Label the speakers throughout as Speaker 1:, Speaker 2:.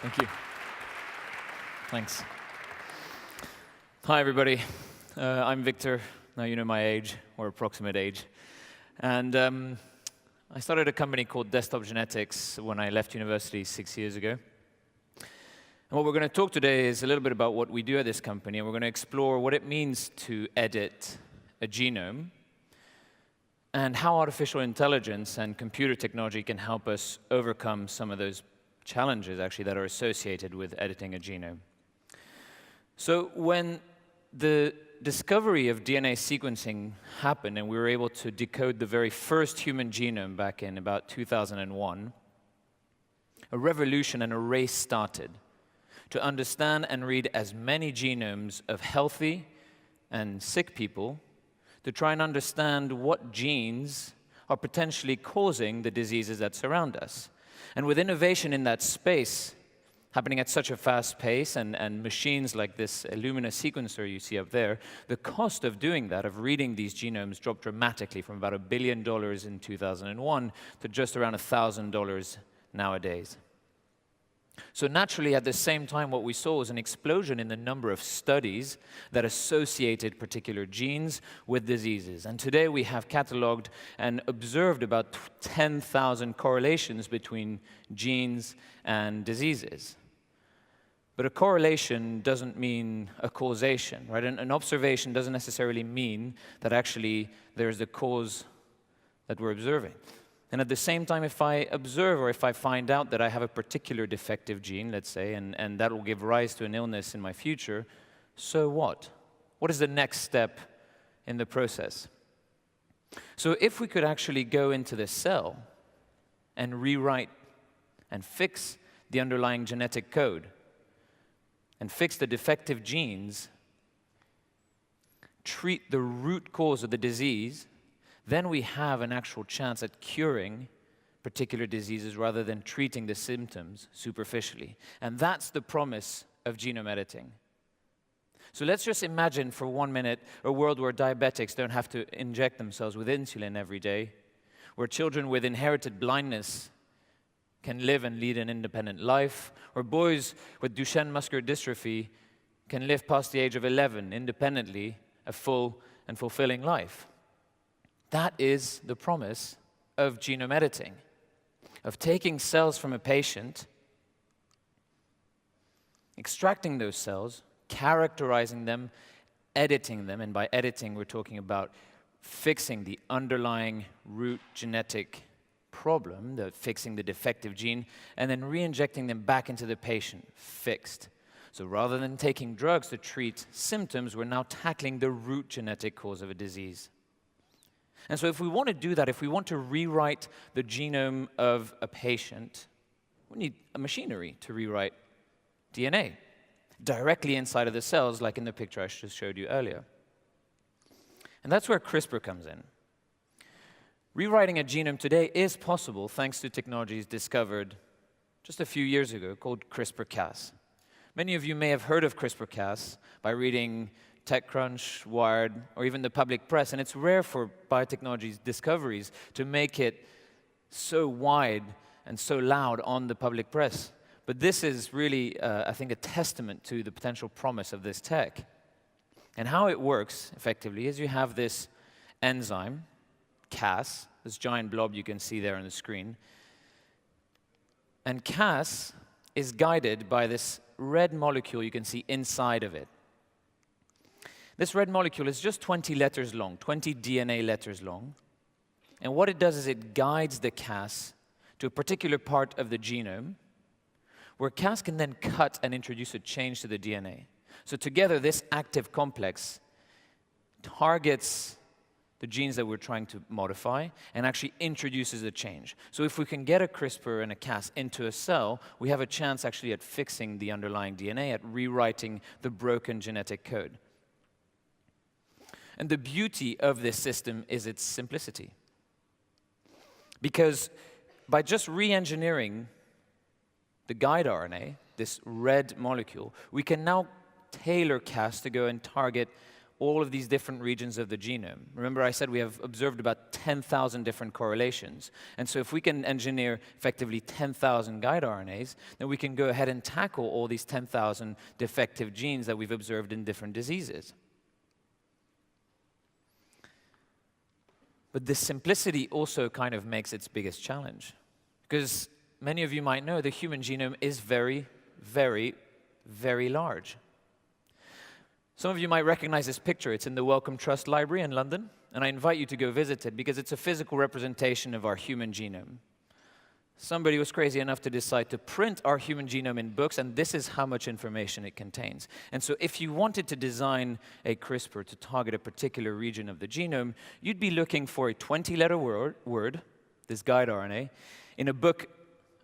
Speaker 1: Thank you. Thanks. Hi, everybody. I'm Victor. Now you know my age, or approximate age. And I started a company called Desktop Genetics when I left university 6 years ago. And what we're going to talk today is a little bit about what we do at this company, and we're going to explore what it means to edit a genome and how artificial intelligence and computer technology can help us overcome some of those challenges, actually, that are associated with editing a genome. So when the discovery of DNA sequencing happened and we were able to decode the very first human genome back in about 2001, a revolution and a race started to understand and read as many genomes of healthy and sick people to try and understand what genes are potentially causing the diseases that surround us. And with innovation in that space happening at such a fast pace, and machines like this Illumina sequencer you see up there, the cost of doing that, of reading these genomes, dropped dramatically from about $1 billion in 2001 to just around $1,000 nowadays. So naturally, at the same time, what we saw was an explosion in the number of studies that associated particular genes with diseases. And today we have cataloged and observed about 10,000 correlations between genes and diseases. But a correlation doesn't mean a causation, right? An observation doesn't necessarily mean that actually there's a cause that we're observing. And at the same time, if I observe or if I find out that I have a particular defective gene, let's say, and that will give rise to an illness in my future, so what? What is the next step in the process? So if we could actually go into the cell and rewrite and fix the underlying genetic code and fix the defective genes, treat the root cause of the disease, then we have an actual chance at curing particular diseases rather than treating the symptoms superficially. And that's the promise of genome editing. So let's just imagine for 1 minute a world where diabetics don't have to inject themselves with insulin every day, where children with inherited blindness can live and lead an independent life, or boys with Duchenne muscular dystrophy can live past the age of 11 independently, a full and fulfilling life. That is the promise of genome editing, of taking cells from a patient, extracting those cells, characterizing them, editing them, and by editing we're talking about fixing the underlying root genetic problem, fixing the defective gene, and then re-injecting them back into the patient, fixed. So rather than taking drugs to treat symptoms, we're now tackling the root genetic cause of a disease. And so if we want to do that, if we want to rewrite the genome of a patient, we need a machinery to rewrite DNA directly inside of the cells, like in the picture I just showed you earlier. And that's where CRISPR comes in. Rewriting a genome today is possible thanks to technologies discovered just a few years ago called CRISPR-Cas. Many of you may have heard of CRISPR-Cas by reading TechCrunch, Wired, or even the public press, and it's rare for biotechnology's discoveries to make it so wide and so loud on the public press. But this is really, I think, a testament to the potential promise of this tech. And how it works, effectively, is you have this enzyme, Cas, this giant blob you can see there on the screen, and Cas is guided by this red molecule you can see inside of it. This red molecule is just 20 letters long, 20 DNA letters long. And what it does is it guides the Cas to a particular part of the genome, where Cas can then cut and introduce a change to the DNA. So together, this active complex targets the genes that we're trying to modify and actually introduces a change. So if we can get a CRISPR and a Cas into a cell, we have a chance actually at fixing the underlying DNA, at rewriting the broken genetic code. And the beauty of this system is its simplicity. Because by just re-engineering the guide RNA, this red molecule, we can now tailor Cas to go and target all of these different regions of the genome. Remember I said we have observed about 10,000 different correlations. And so if we can engineer effectively 10,000 guide RNAs, then we can go ahead and tackle all these 10,000 defective genes that we've observed in different diseases. But this simplicity also kind of makes its biggest challenge. Because many of you might know the human genome is very, very, very large. Some of you might recognize this picture. It's in the Wellcome Trust Library in London, and I invite you to go visit it because it's a physical representation of our human genome. Somebody was crazy enough to decide to print our human genome in books, and this is how much information it contains. And so if you wanted to design a CRISPR to target a particular region of the genome, you'd be looking for a 20-letter word, this guide RNA, in a book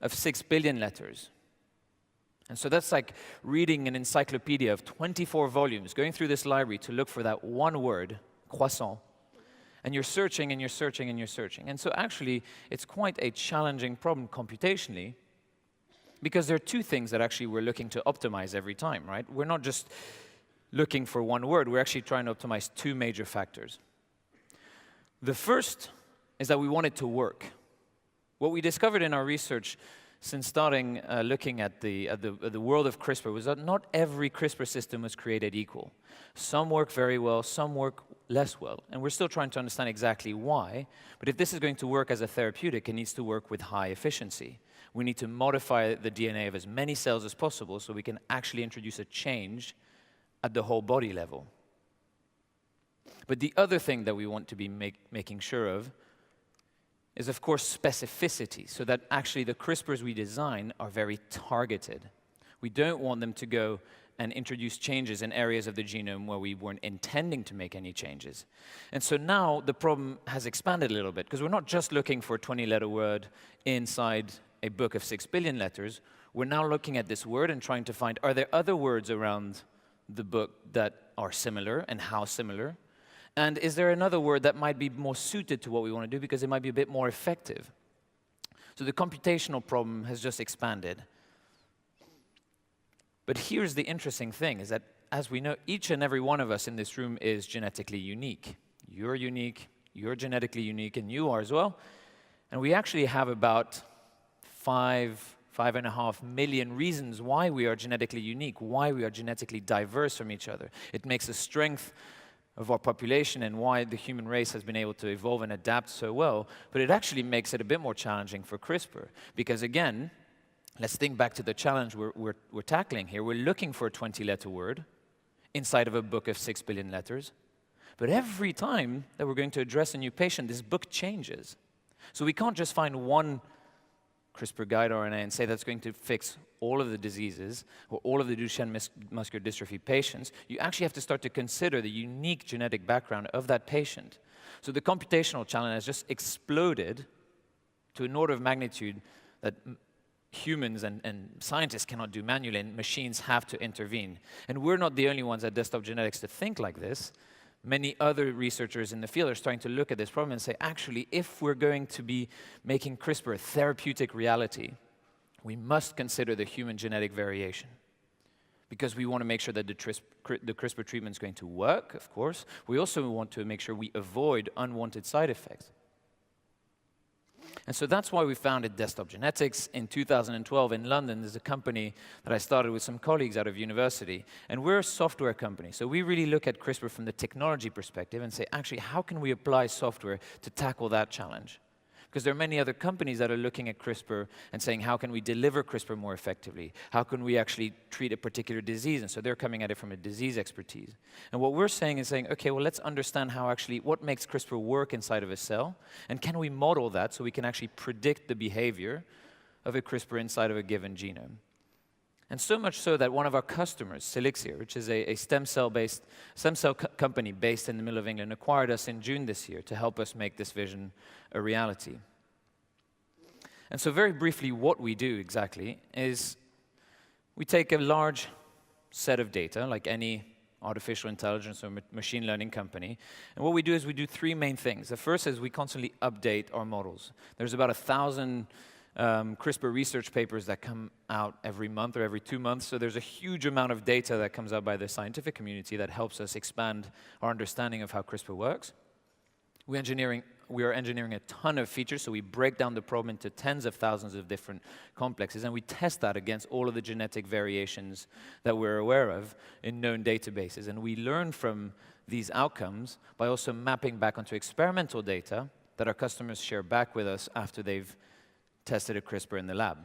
Speaker 1: of 6 billion letters. And so that's like reading an encyclopedia of 24 volumes, going through this library to look for that one word, croissant. And you're searching and you're searching and you're searching. And so actually, it's quite a challenging problem computationally, because there are two things that actually we're looking to optimize every time, right? We're not just looking for one word, we're actually trying to optimize two major factors. The first is that we want it to work. What we discovered in our research since starting looking at the world of CRISPR was that not every CRISPR system was created equal. Some work very well, some work less well, and we're still trying to understand exactly why. But if this is going to work as a therapeutic, it needs to work with high efficiency. We need to modify the DNA of as many cells as possible so we can actually introduce a change at the whole body level. But the other thing that we want to be making sure of is, of course, specificity, so that actually the CRISPRs we design are very targeted. We don't want them to go and introduce changes in areas of the genome where we weren't intending to make any changes. And so now the problem has expanded a little bit, because we're not just looking for a 20-letter word inside a book of 6 billion letters. We're now looking at this word and trying to find, are there other words around the book that are similar, and how similar? And is there another word that might be more suited to what we want to do because it might be a bit more effective? So the computational problem has just expanded. But here's the interesting thing, is that as we know, each and every one of us in this room is genetically unique. You're unique, you're genetically unique, and you are as well. And we actually have about 5.5 million reasons why we are genetically unique, why we are genetically diverse from each other. It makes a strength of our population and why the human race has been able to evolve and adapt so well, but it actually makes it a bit more challenging for CRISPR. Because again, let's think back to the challenge we're tackling here. We're looking for a 20-letter word inside of a book of 6 billion letters, but every time that we're going to address a new patient, this book changes. So we can't just find one CRISPR guide RNA and say that's going to fix all of the diseases or all of the Duchenne muscular dystrophy patients. You actually have to start to consider the unique genetic background of that patient. So the computational challenge has just exploded to an order of magnitude that humans and scientists cannot do manually, and machines have to intervene. And we're not the only ones at Desktop Genetics to think like this. Many other researchers in the field are starting to look at this problem and say, actually, if we're going to be making CRISPR a therapeutic reality, we must consider the human genetic variation. Because we want to make sure that the CRISPR treatment is going to work, of course. We also want to make sure we avoid unwanted side effects. And so that's why we founded Desktop Genetics in 2012 in London. There's a company that I started with some colleagues out of university. And we're a software company. So we really look at CRISPR from the technology perspective and say, actually, how can we apply software to tackle that challenge? Because there are many other companies that are looking at CRISPR and saying, how can we deliver CRISPR more effectively? How can we actually treat a particular disease? And so they're coming at it from a disease expertise. And what we're saying is saying, okay, well, let's understand how actually, what makes CRISPR work inside of a cell? And can we model that so we can actually predict the behavior of a CRISPR inside of a given genome? And so much so that one of our customers, Selixir, which is a stem cell company based in the middle of England, acquired us in June this year to help us make this vision a reality. And so very briefly, what we do exactly is we take a large set of data, like any artificial intelligence or machine learning company, and what we do is we do three main things. The first is we constantly update our models. There's about 1,000 CRISPR research papers that come out every month or every 2 months. So there's a huge amount of data that comes out by the scientific community that helps us expand our understanding of how CRISPR works. We are engineering a ton of features, so we break down the problem into tens of thousands of different complexes, and we test that against all of the genetic variations that we're aware of in known databases. And we learn from these outcomes by also mapping back onto experimental data that our customers share back with us after they've tested a CRISPR in the lab.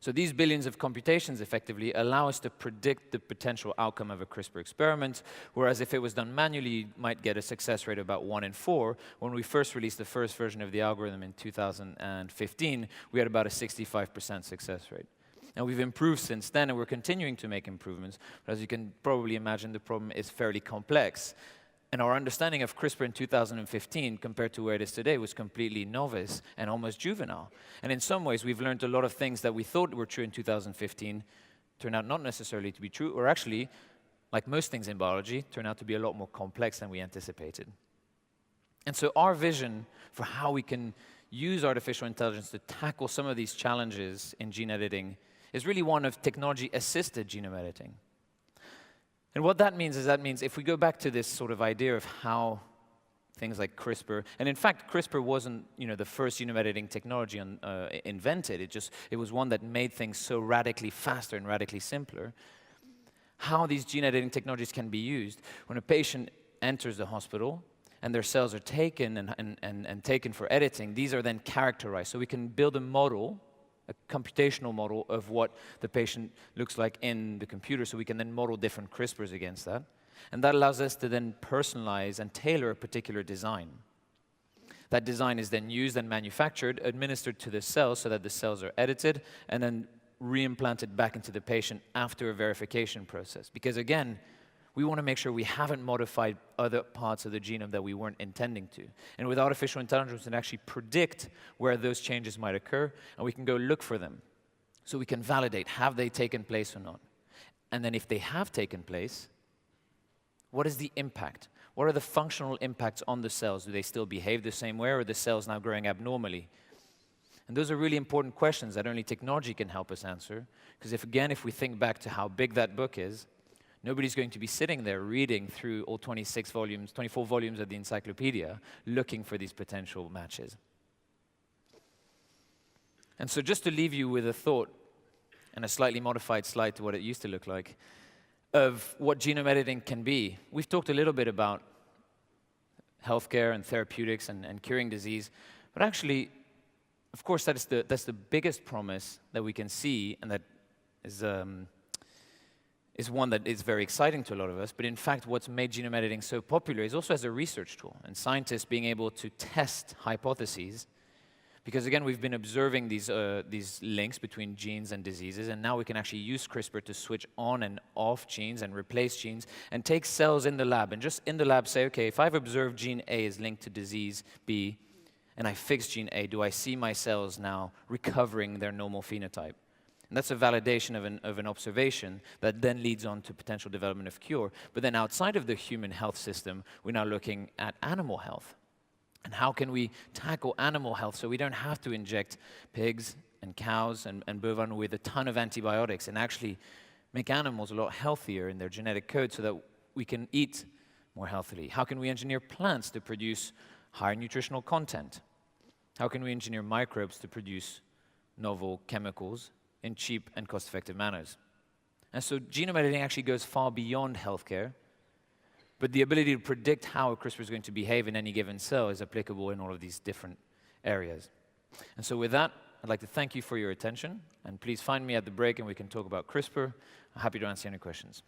Speaker 1: So these billions of computations effectively allow us to predict the potential outcome of a CRISPR experiment, whereas if it was done manually, you might get a success rate of about 1 in 4. When we first released the first version of the algorithm in 2015, we had about a 65% success rate. And we've improved since then, and we're continuing to make improvements. But as you can probably imagine, the problem is fairly complex. And our understanding of CRISPR in 2015 compared to where it is today was completely novice and almost juvenile. And in some ways, we've learned a lot of things that we thought were true in 2015 turn out not necessarily to be true, or actually, like most things in biology, turn out to be a lot more complex than we anticipated. And so our vision for how we can use artificial intelligence to tackle some of these challenges in gene editing is really one of technology-assisted genome editing. And what that means is if we go back to this sort of idea of how things like CRISPR, and in fact, CRISPR wasn't the first genome editing technology invented. It was one that made things so radically faster and radically simpler. How these gene editing technologies can be used when a patient enters the hospital and their cells are taken and taken for editing, these are then characterized. So we can build a model, a computational model of what the patient looks like in the computer, so we can then model different CRISPRs against that. And that allows us to then personalize and tailor a particular design. That design is then used and manufactured, administered to the cells so that the cells are edited, and then reimplanted back into the patient after a verification process. Because again, we want to make sure we haven't modified other parts of the genome that we weren't intending to. And with artificial intelligence, we can actually predict where those changes might occur, and we can go look for them. So we can validate, have they taken place or not? And then if they have taken place, what is the impact? What are the functional impacts on the cells? Do they still behave the same way, or are the cells now growing abnormally? And those are really important questions that only technology can help us answer. Because if we think back to how big that book is, nobody's going to be sitting there reading through all 24 volumes of the encyclopedia, looking for these potential matches. And so just to leave you with a thought, and a slightly modified slide to what it used to look like, of what genome editing can be. We've talked a little bit about healthcare and therapeutics and curing disease, but actually, of course, that's the biggest promise that we can see, and that is one that is very exciting to a lot of us. But in fact, what's made genome editing so popular is also as a research tool, and scientists being able to test hypotheses. Because again, we've been observing these links between genes and diseases, and now we can actually use CRISPR to switch on and off genes and replace genes, and take cells in the lab, and just in the lab say, okay, if I've observed gene A is linked to disease B, and I fix gene A, do I see my cells now recovering their normal phenotype? And that's a validation of an observation that then leads on to potential development of cure. But then outside of the human health system, we're now looking at animal health. And how can we tackle animal health so we don't have to inject pigs and cows and bovine with a ton of antibiotics, and actually make animals a lot healthier in their genetic code so that we can eat more healthily? How can we engineer plants to produce higher nutritional content? How can we engineer microbes to produce novel chemicals in cheap and cost-effective manners? And so genome editing actually goes far beyond healthcare, but the ability to predict how a CRISPR is going to behave in any given cell is applicable in all of these different areas. And so with that, I'd like to thank you for your attention, and please find me at the break and we can talk about CRISPR. I'm happy to answer any questions.